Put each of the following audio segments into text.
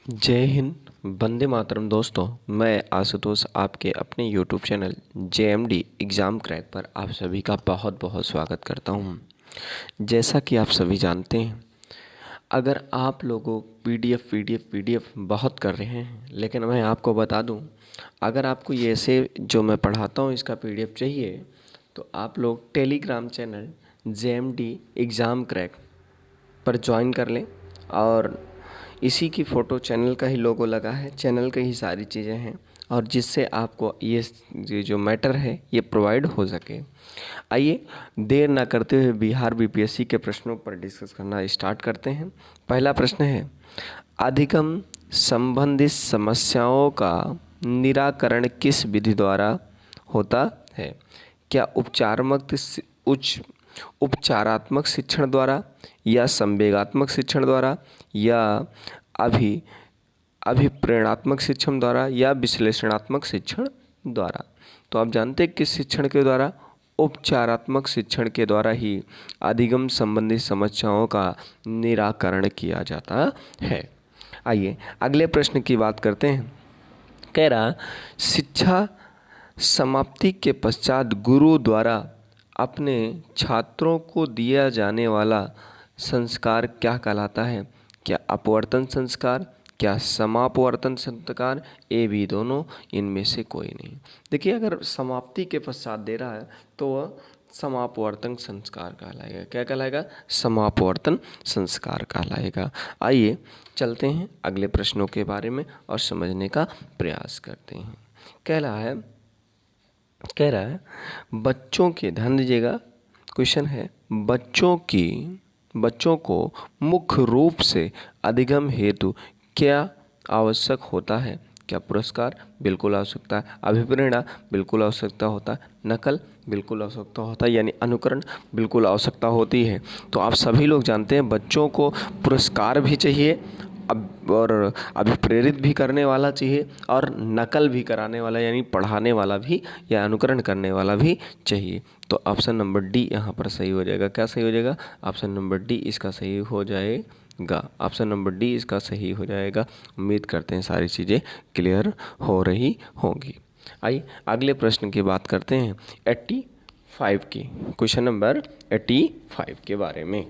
जय हिंद, वंदे मातरम। दोस्तों, मैं आशुतोष आपके अपने YouTube channel JMD exam crack पर आप सभी का बहुत बहुत स्वागत करता हूं। जैसा कि आप सभी जानते हैं, अगर आप लोगों PDF बहुत कर रहे हैं, लेकिन मैं आपको बता दूं, अगर आपको ये ऐसे जो मैं पढ़ाता हूं इसका PDF चाहिए तो आप लोग Telegram channel JMD exam crack पर ज्वाइन कर लें। और इसी की फ़ोटो चैनल का ही लोगो लगा है, चैनल की ही सारी चीज़ें हैं, और जिससे आपको ये जो मैटर है ये प्रोवाइड हो सके। आइए देर ना करते हुए बिहार BPSC के प्रश्नों पर डिस्कस करना स्टार्ट करते हैं। पहला प्रश्न है, अधिगम संबंधित समस्याओं का निराकरण किस विधि द्वारा होता है? क्या उपचारात्मक शिक्षण द्वारा, या संवेगात्मक शिक्षण द्वारा, या अभि अभिप्रेरणात्मक शिक्षण द्वारा, या विश्लेषणात्मक शिक्षण द्वारा? तो आप जानते हैं किस शिक्षण के द्वारा? उपचारात्मक शिक्षण के द्वारा ही अधिगम संबंधी समस्याओं का निराकरण किया जाता है। आइए अगले प्रश्न की बात करते हैं। कह रहा, शिक्षा समाप्ति के पश्चात गुरु द्वारा अपने छात्रों को दिया जाने वाला संस्कार क्या कहलाता है? क्या अपवर्तन संस्कार, क्या समापवर्तन संस्कार, ए बी दोनों, इनमें से कोई नहीं? देखिए, अगर समाप्ति के पश्चात दे रहा है तो वह समापवर्तन संस्कार कहलाएगा। क्या कहलाएगा? समापवर्तन संस्कार कहलाएगा। आइए चलते हैं अगले प्रश्नों के बारे में और समझने का प्रयास करते हैं। कह रहा है बच्चों के, ध्यान दीजिएगा, क्वेश्चन है, बच्चों को मुख्य रूप से अधिगम हेतु क्या आवश्यक होता है? क्या पुरस्कार? बिल्कुल आवश्यकता है। अभिप्रेरणा? बिल्कुल आवश्यकता होता है। नकल? बिल्कुल आवश्यकता होता है, यानी अनुकरण बिल्कुल आवश्यकता होती है। तो आप सभी लोग जानते हैं बच्चों को पुरस्कार भी चाहिए, और अभिप्रेरित भी करने वाला चाहिए, और नकल भी कराने वाला यानी पढ़ाने वाला भी या अनुकरण करने वाला भी चाहिए। तो ऑप्शन नंबर डी यहाँ पर सही हो जाएगा। क्या सही हो जाएगा? ऑप्शन नंबर डी इसका सही हो जाएगा। ऑप्शन नंबर डी इसका सही हो जाएगा। उम्मीद करते हैं सारी चीज़ें क्लियर हो रही होंगी। आइए अगले प्रश्न की बात करते हैं, 85 की, क्वेश्चन नंबर 85 के बारे में।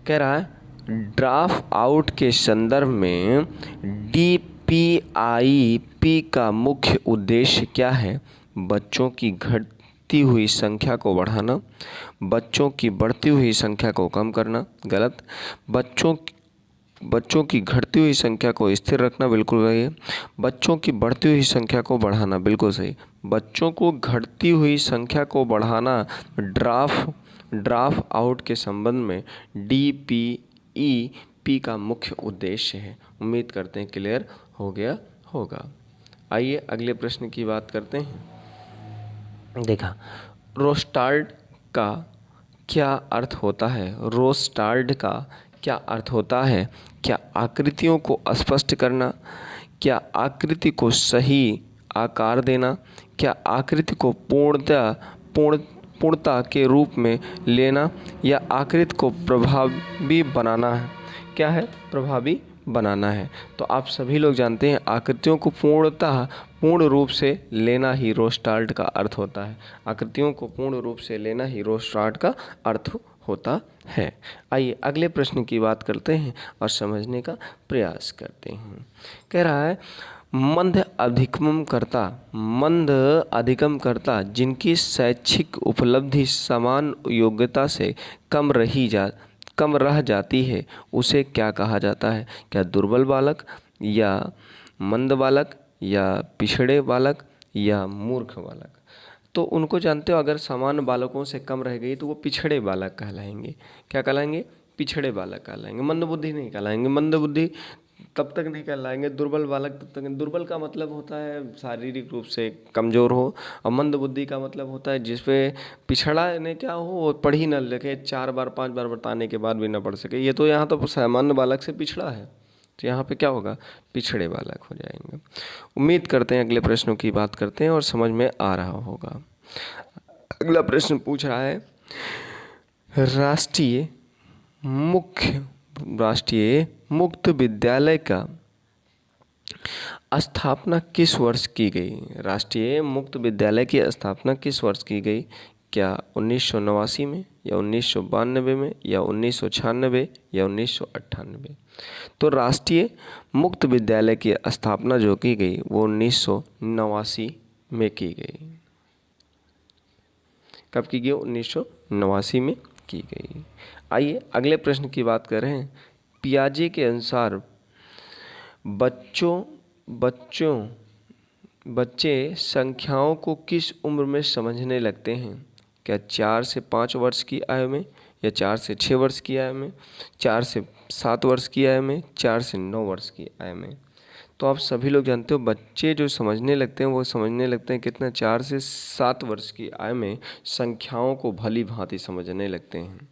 कह रहा है, ड्राफ्ट आउट के संदर्भ में DPIP का मुख्य उद्देश्य क्या है? बच्चों की घटती हुई संख्या को बढ़ाना, बच्चों की बढ़ती हुई संख्या को कम करना। गलत। बच्चों की घटती हुई संख्या को स्थिर रखना, बिल्कुल सही है। बच्चों की बढ़ती हुई संख्या को बढ़ाना, बिल्कुल सही। बच्चों को घटती हुई संख्या को बढ़ाना ड्राफ्ट आउट के संबंध में DPEP का मुख्य उद्देश्य है। उम्मीद करते हैं क्लियर हो गया होगा। आइए अगले प्रश्न की बात करते हैं। देखा, रोस्टाल्ड का क्या अर्थ होता है? रोस्टाल्ड का क्या अर्थ होता है? क्या आकृतियों को स्पष्ट करना, क्या आकृति को सही आकार देना, क्या आकृति को पूर्णता के रूप में लेना, या आकृति को प्रभावी बनाना है? क्या है? प्रभावी बनाना है। तो आप सभी लोग जानते हैं आकृतियों को पूर्ण रूप से लेना ही रोस्टाल्ड का अर्थ होता है। आकृतियों को पूर्ण रूप से लेना ही रोस्टाल्ड का अर्थ होता है। आइए अगले प्रश्न की बात करते हैं और समझने का प्रयास करते हैं। कह रहा है, मंद अधिगमकर्ता जिनकी शैक्षिक उपलब्धि समान योग्यता से कम रह जाती है, उसे क्या कहा जाता है? क्या दुर्बल बालक, या मंद बालक, या पिछड़े बालक, या मूर्ख बालक? तो उनको जानते हो, अगर सामान्य बालकों से कम रह गई तो वो पिछड़े बालक कहलाएंगे। क्या कहलाएंगे? पिछड़े बालक कहलाएंगे। मंद बुद्धि नहीं कहलाएंगे। मंद बुद्धि तब तक नहीं कहलाएंगे। दुर्बल बालक तब तक। दुर्बल का मतलब होता है शारीरिक रूप से कमज़ोर हो, और मंद बुद्धि का मतलब होता है जिसपे पिछड़ा ने क्या हो, वो पढ़ ही न लिखे, 4 बार 5 बार बताने के बाद भी न पढ़ सके। ये तो यहाँ तो सामान्य बालक से पिछड़ा है, तो यहाँ पे क्या होगा? पिछड़े बालक हो जाएंगे। उम्मीद करते हैं अगले प्रश्नों की बात करते हैं और समझ में आ रहा होगा। अगला प्रश्न पूछ रहा है, राष्ट्रीय मुक्त विद्यालय का स्थापना किस वर्ष की गई? राष्ट्रीय मुक्त विद्यालय की स्थापना किस वर्ष की गई? क्या 1989 में या 1992 में या 1996 या 1998? तो राष्ट्रीय मुक्त विद्यालय की स्थापना जो की गई वो 1989 में की गई। कब की गई? 1989 में की गई। आइए अगले प्रश्न की बात करें। पियाजे के अनुसार बच्चे संख्याओं को किस उम्र में समझने लगते हैं? क्या 4 से 5 वर्ष की आयु में या 4 से 6 वर्ष की आयु में, 4 से 7 वर्ष की आयु में, 4 से 9 वर्ष की आयु में? तो आप सभी लोग जानते हो बच्चे जो समझने लगते हैं वो समझने लगते हैं कितना? 4 से 7 वर्ष की आयु में संख्याओं को भली भांति समझने लगते हैं।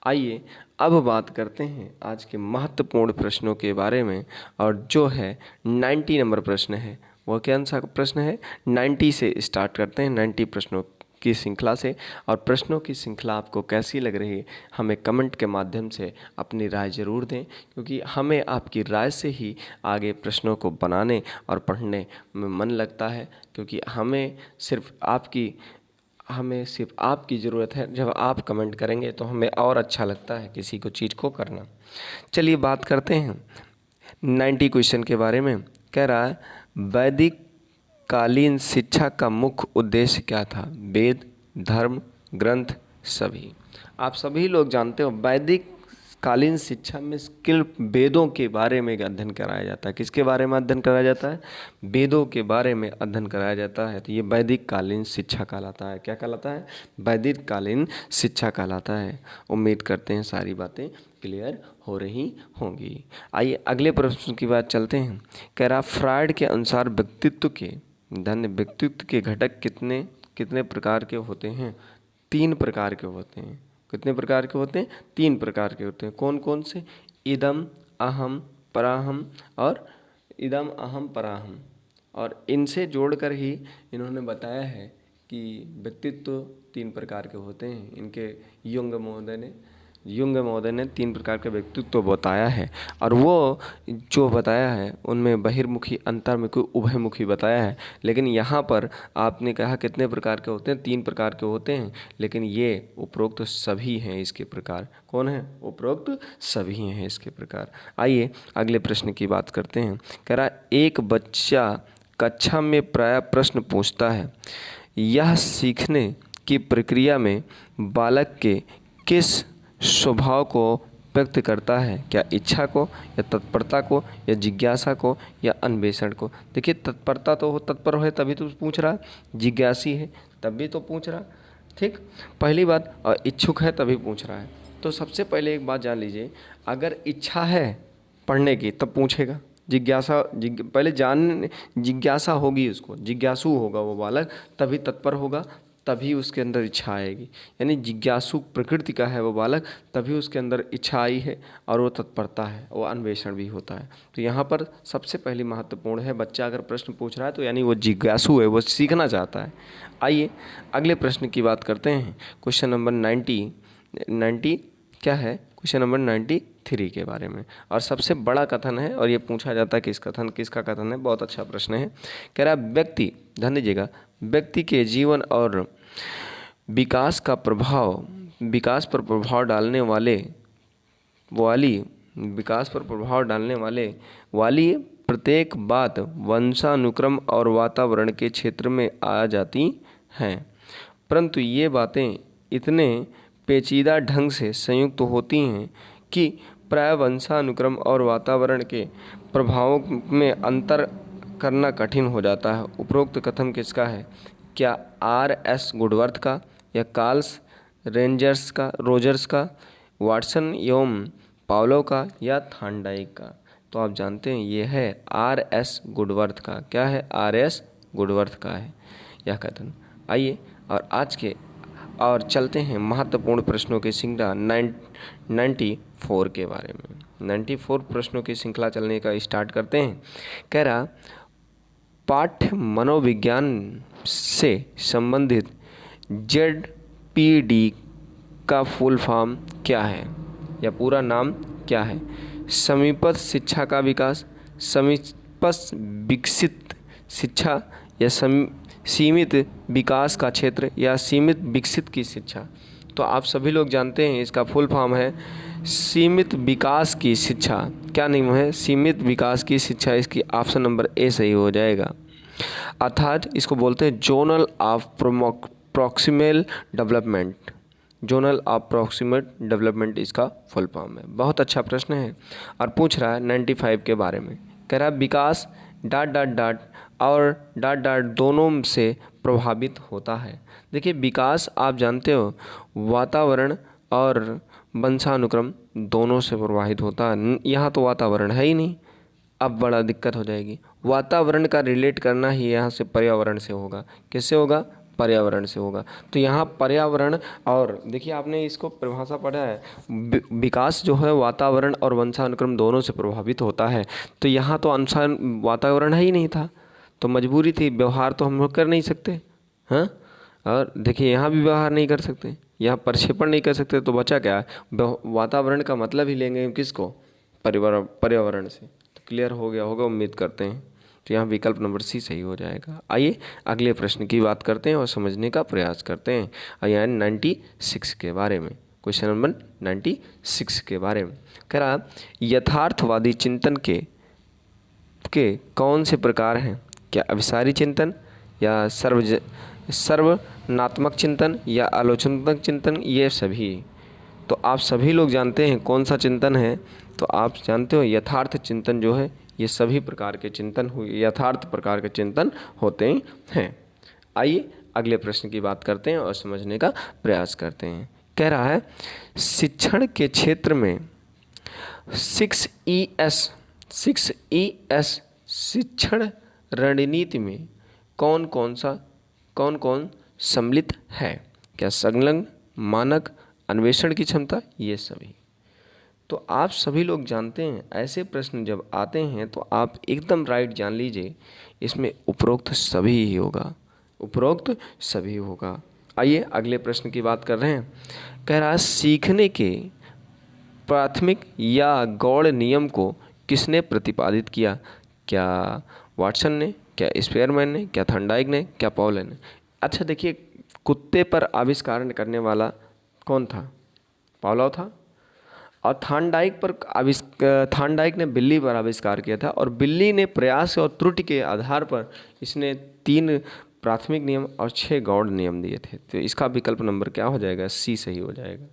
आइए अब बात करते हैं आज के महत्वपूर्ण प्रश्नों के बारे में, और जो है 90 नंबर प्रश्न है। वह कौन सा प्रश्न है? 90 से स्टार्ट करते हैं, 90 प्रश्नों की श्रृंखला से। और प्रश्नों की श्रृंखला आपको कैसी लग रही है हमें कमेंट के माध्यम से अपनी राय ज़रूर दें, क्योंकि हमें आपकी राय से ही आगे प्रश्नों को बनाने और पढ़ने में मन लगता है, क्योंकि हमें सिर्फ आपकी ज़रूरत है। जब आप कमेंट करेंगे तो हमें और अच्छा लगता है किसी को चीज़ को करना। चलिए बात करते हैं 90 क्वेश्चन के बारे में। कह रहा है वैदिक कालीन शिक्षा का मुख्य उद्देश्य क्या था? वेद, धर्म, ग्रंथ, सभी। आप सभी लोग जानते हो वैदिक कालीन शिक्षा में केवल वेदों के बारे में अध्ययन कराया जाता है। किसके बारे में अध्ययन कराया जाता है? वेदों के बारे में अध्ययन कराया जाता है। तो ये वैदिक कालीन शिक्षा कहलाता है। क्या कहलाता है? वैदिक कालीन शिक्षा कहलाता है। उम्मीद करते हैं सारी बातें क्लियर हो रही होंगी। आइए अगले प्रश्न की बात चलते हैं। कह रहा फ्रायड के अनुसार व्यक्तित्व के घटक कितने प्रकार के होते हैं? 3 प्रकार के होते हैं। कितने प्रकार के होते हैं? 3 प्रकार के होते हैं। कौन कौन से? इदम, अहम, पराहम और इदम, अहम, पराहम। और इनसे जोड़कर ही इन्होंने बताया है कि व्यक्तित्व 3 प्रकार के होते हैं। इनके युंग महोदय ने 3 प्रकार के व्यक्तित्व बताया है, और वो जो बताया है उनमें बहिर्मुखी, अंतर्मुखी, उभयमुखी बताया है। लेकिन यहाँ पर आपने कहा कितने प्रकार के होते हैं? 3 प्रकार के होते हैं, लेकिन ये उपरोक्त सभी हैं इसके प्रकार। कौन है? उपरोक्त सभी हैं इसके प्रकार। आइए अगले प्रश्न की बात करते हैं। कह रहा एक बच्चा कक्षा में प्रायः प्रश्न पूछता है। यह सीखने की प्रक्रिया में बालक के किस स्वभाव को व्यक्त करता है? क्या इच्छा को, या तत्परता को, या जिज्ञासा को, या अन्वेषण को? देखिए तत्परता तो हो, तत्पर है तभी तो पूछ रहा, जिज्ञासी है तब भी तो पूछ रहा। ठीक, पहली बात, और इच्छुक है तभी पूछ रहा है। तो सबसे पहले एक बात जान लीजिए, अगर इच्छा है पढ़ने की तब पूछेगा। पहले जिज्ञासा होगी, उसको जिज्ञासु होगा वो बालक, तभी तत्पर होगा, तभी उसके अंदर इच्छा आएगी। यानी जिज्ञासु प्रकृति का है वो बालक, तभी उसके अंदर इच्छा आई है और वो तत्परता है, वो अन्वेषण भी होता है। तो यहाँ पर सबसे पहली महत्वपूर्ण है, बच्चा अगर प्रश्न पूछ रहा है तो यानी वो जिज्ञासु है, वो सीखना चाहता है। आइए अगले प्रश्न की बात करते हैं। क्वेश्चन नंबर 90 क्या है? क्वेश्चन नंबर 93 के बारे में। और सबसे बड़ा कथन है, और ये पूछा जाता है किसका कथन है। बहुत अच्छा प्रश्न है। कह रहा व्यक्ति, ध्यान दीजिएगा, व्यक्ति के जीवन और विकास पर प्रभाव डालने वाली प्रत्येक बात वंशानुक्रम और वातावरण के क्षेत्र में आ जाती हैं, परंतु ये बातें इतने पेचीदा ढंग से संयुक्त होती हैं कि प्राय वंशानुक्रम और वातावरण के प्रभावों में अंतर करना कठिन हो जाता है। उपरोक्त कथन किसका है? क्या R.S. गुडवर्थ का, या कार्ल्स रोजर्स का, वाटसन एवं पावलोव का, या थॉर्नडाइक का? तो आप जानते हैं ये है R.S. गुडवर्थ का। क्या है? R.S. गुडवर्थ का है यह कथन। आइए और चलते हैं महत्वपूर्ण प्रश्नों की श्रृंखला 94 के बारे में। 94 प्रश्नों की श्रृंखला चलने का स्टार्ट करते हैं। कह रहा पाठ्य मनोविज्ञान से संबंधित ZPD का फुल फॉर्म क्या है, या पूरा नाम क्या है? समीपस्थ शिक्षा का विकास, स्पष्ट विकसित शिक्षा या सीमित विकास का क्षेत्र या सीमित विकसित की शिक्षा। तो आप सभी लोग जानते हैं इसका फुल फॉर्म है सीमित विकास की शिक्षा। क्या नाम है? सीमित विकास की शिक्षा। इसकी ऑप्शन नंबर ए सही हो जाएगा। अर्थात इसको बोलते हैं zonal of proximal development. Zonal of proximal development इसका फुल फॉर्म है। बहुत अच्छा प्रश्न है और पूछ रहा है 95 के बारे में। कह रहा है विकास डॉट डॉट डॉट और डॉट डॉट दोनों से प्रभावित होता है। देखिए विकास आप जानते हो वातावरण और वंशानुक्रम दोनों से प्रभावित होता है। यहाँ तो वातावरण है ही नहीं, अब बड़ा दिक्कत हो जाएगी। वातावरण का रिलेट करना ही यहाँ से पर्यावरण से होगा। किससे होगा? पर्यावरण से होगा। तो यहाँ पर्यावरण और देखिए आपने इसको परिभाषा पढ़ा है, विकास जो है वातावरण और वंशानुक्रम दोनों से प्रभावित होता है। तो यहाँ तो वातावरण है ही नहीं था, तो मजबूरी थी, व्यवहार तो हम लोग कर नहीं सकते। हाँ, और देखिए यहाँ भी व्यवहार नहीं कर सकते, यहाँ प्रक्षेपण नहीं कर सकते, तो बचा क्या? वातावरण का मतलब ही लेंगे किसको? पर्यावरण से। तो क्लियर हो गया होगा उम्मीद करते हैं। तो यहाँ विकल्प नंबर सी सही हो जाएगा। आइए अगले प्रश्न की बात करते हैं और समझने का प्रयास करते हैं। और यहाँ 96 के बारे में, क्वेश्चन नंबर 96 के बारे में कह रहा यथार्थवादी चिंतन के कौन से प्रकार हैं? क्या अभिसारी चिंतन या सर्वनात्मक चिंतन या आलोचनात्मक चिंतन? ये सभी। तो आप सभी लोग जानते हैं कौन सा चिंतन है। तो आप जानते हो यथार्थ चिंतन जो है ये सभी प्रकार के चिंतन यथार्थ प्रकार के चिंतन होते हैं। आइए अगले प्रश्न की बात करते हैं और समझने का प्रयास करते हैं। कह रहा है शिक्षण के क्षेत्र में 6ES शिक्षण रणनीति में कौन कौन सम्मिलित है? क्या संलग्न, मानक, अन्वेषण की क्षमता? ये सभी। तो आप सभी लोग जानते हैं ऐसे प्रश्न जब आते हैं तो आप एकदम राइट जान लीजिए इसमें उपरोक्त सभी ही होगा, उपरोक्त सभी होगा। आइए अगले प्रश्न की बात कर रहे हैं। कह रहा है सीखने के प्राथमिक या गौड़ नियम को किसने प्रतिपादित किया? क्या वाटसन ने, क्या स्पेयरमैन ने, क्या थॉर्नडाइक ने, क्या पाउले ने? अच्छा देखिए कुत्ते पर आविष्कार करने वाला कौन था? पाउलो था। और थॉर्नडाइक ने बिल्ली पर आविष्कार किया था और बिल्ली ने प्रयास और त्रुटि के आधार पर इसने 3 प्राथमिक नियम और 6 गौड़ नियम दिए थे। तो इसका विकल्प नंबर क्या हो जाएगा? सी सही हो जाएगा।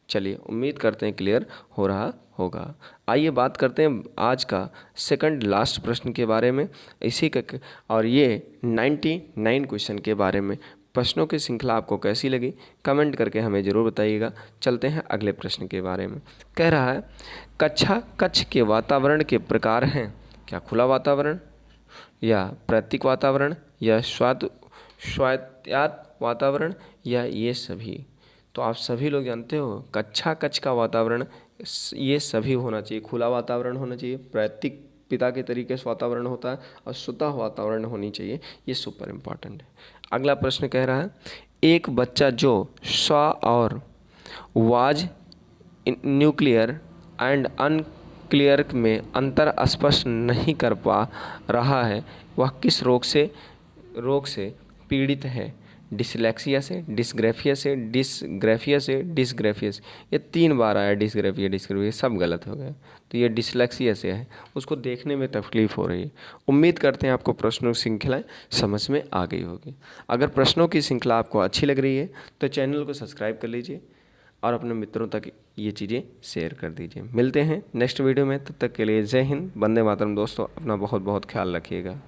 चलिए उम्मीद करते हैं क्लियर हो रहा होगा। आइए बात करते हैं आज का सेकंड लास्ट प्रश्न के बारे में, इसी का और ये 99 क्वेश्चन के बारे में। प्रश्नों की श्रृंखला आपको कैसी लगी कमेंट करके हमें ज़रूर बताइएगा। चलते हैं अगले प्रश्न के बारे में। कह रहा है कक्ष के वातावरण के प्रकार हैं। क्या खुला वातावरण या प्रैक्टिक वातावरण या स्वायत्त वातावरण या ये सभी? तो आप सभी लोग जानते हो कक्ष का वातावरण ये सभी होना चाहिए। खुला वातावरण होना चाहिए, प्रैक्टिक पिता के तरीके से वातावरण होता है और स्वतः वातावरण होनी चाहिए। ये सुपर इम्पॉर्टेंट है। अगला प्रश्न कह रहा है एक बच्चा जो स्व और वाज न्यूक्लियर एंड अनक्लियर में अंतर स्पष्ट नहीं कर पा रहा है वह किस रोग से पीड़ित है? डिसलेक्सिया से, डिस्ग्राफिया से, डिसग्राफिया से, डिसग्राफिया से। ये 3 बार आया डिसग्राफिया, सब गलत हो गया। तो ये डिसलेक्सिया से है, उसको देखने में तकलीफ़ हो रही है। उम्मीद करते हैं आपको प्रश्नों की श्रृंखलाएँ समझ में आ गई होगी। अगर प्रश्नों की श्रृंखला आपको अच्छी लग रही है तो चैनल को सब्सक्राइब कर लीजिए और अपने मित्रों तक ये चीज़ें शेयर कर दीजिए। मिलते हैं नेक्स्ट वीडियो में, तब तक के लिए जय हिंद, वंदे मातरम। दोस्तों अपना बहुत बहुत ख्याल रखिएगा।